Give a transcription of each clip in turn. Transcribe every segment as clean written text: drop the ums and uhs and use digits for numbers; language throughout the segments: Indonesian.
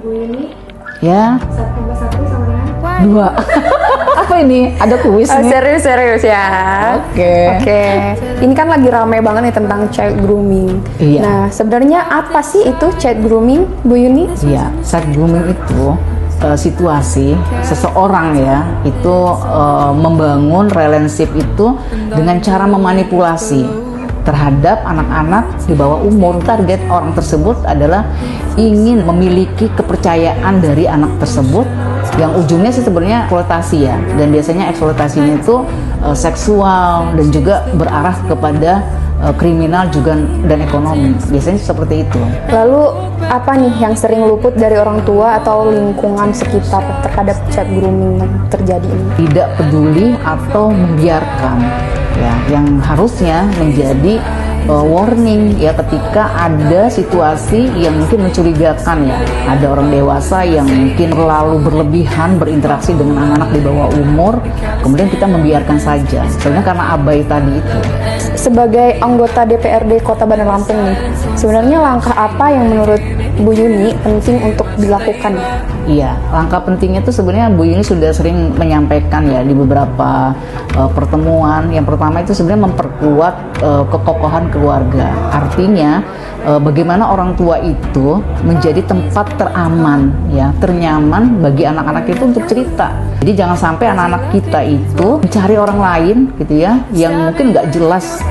Bu Yuni, Ya, 1+1 sama dengan 2. Apa ini? Ada kuis nih. serius ya. Oke. Ini kan lagi rame banget nih tentang child grooming. Iya. Nah, sebenarnya apa sih itu child grooming, Bu Yuni? Iya, child grooming itu situasi seseorang ya itu membangun relationship itu dengan cara memanipulasi terhadap anak-anak di bawah umur. Target orang tersebut adalah ingin memiliki kepercayaan dari anak tersebut, yang ujungnya sih sebenarnya eksploitasi ya, dan biasanya eksploitasinya itu seksual dan juga berarah kepada kriminal juga dan ekonomi, biasanya seperti itu. Lalu apa nih yang sering luput dari orang tua atau lingkungan sekitar terhadap child grooming yang terjadi ini? Tidak peduli atau membiarkan ya, yang harusnya menjadi warning ya ketika ada situasi yang mungkin mencurigakan ya, ada orang dewasa yang mungkin terlalu berlebihan berinteraksi dengan anak-anak di bawah umur, kemudian kita membiarkan saja sebenarnya karena abai tadi itu. Sebagai anggota DPRD Kota Bandar Lampung nih, sebenarnya langkah apa yang menurut Bu Yuni penting untuk dilakukan? Iya, langkah pentingnya itu sebenarnya Bu Yuni sudah sering menyampaikan ya di beberapa pertemuan. Yang pertama itu sebenarnya memperkuat kekokohan keluarga. Artinya bagaimana orang tua itu menjadi tempat teraman ya, ternyaman bagi anak-anak itu untuk cerita. Jadi jangan sampai anak-anak kita itu mencari orang lain gitu ya, yang mungkin nggak jelas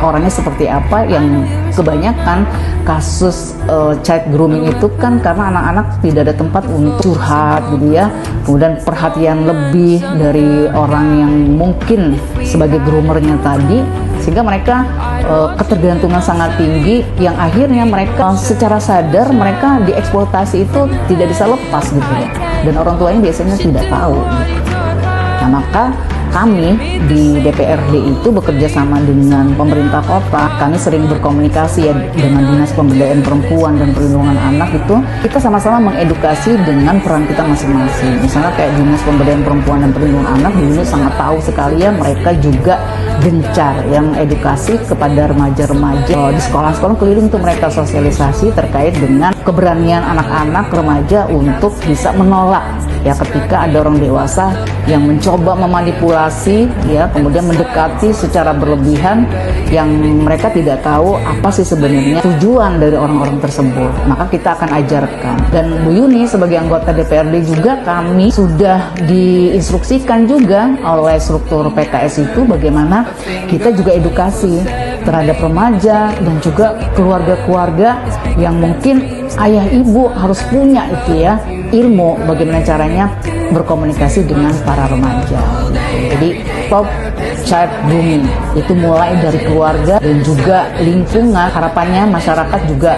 orangnya seperti apa. Yang kebanyakan kasus child grooming itu kan karena anak-anak tidak ada tempat untuk curhat gitu ya, kemudian perhatian lebih dari orang yang mungkin sebagai groomernya tadi, sehingga mereka ketergantungan sangat tinggi yang akhirnya mereka secara sadar mereka dieksploitasi itu tidak bisa lepas gitu ya, dan orang tuanya biasanya tidak tahu gitu. Nah, maka kami di DPRD itu bekerja sama dengan pemerintah kota. Kami sering berkomunikasi ya dengan Dinas Pemberdayaan Perempuan dan Perlindungan Anak itu. Kita sama-sama mengedukasi dengan peran kita masing-masing. Misalnya kayak Dinas Pemberdayaan Perempuan dan Perlindungan Anak dulu sangat tahu sekali ya, mereka juga gencar yang edukasi kepada remaja-remaja di sekolah-sekolah keliling, untuk mereka sosialisasi terkait dengan keberanian anak-anak remaja untuk bisa menolak ya ketika ada orang dewasa yang mencoba memanipulasi ya, kemudian mendekati secara berlebihan yang mereka tidak tahu apa sih sebenarnya tujuan dari orang-orang tersebut. Maka kita akan ajarkan. Dan Bu Yuni sebagai anggota DPRD juga, kami sudah diinstruksikan juga oleh struktur PKS itu bagaimana kita juga edukasi terhadap remaja dan juga keluarga-keluarga yang mungkin ayah ibu harus punya itu ya, ilmu bagaimana caranya berkomunikasi dengan para remaja. Jadi stop child grooming itu mulai dari keluarga dan juga lingkungan. Harapannya masyarakat juga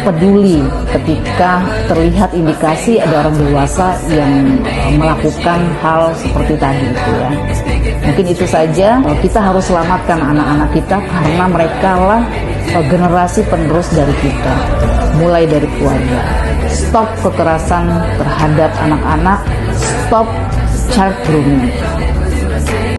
peduli ketika terlihat indikasi ada orang dewasa yang melakukan hal seperti tadi itu ya. Mungkin itu saja, kita harus selamatkan anak-anak kita karena mereka lah generasi penerus dari kita, mulai dari keluarga. Stop kekerasan terhadap anak-anak, stop child grooming.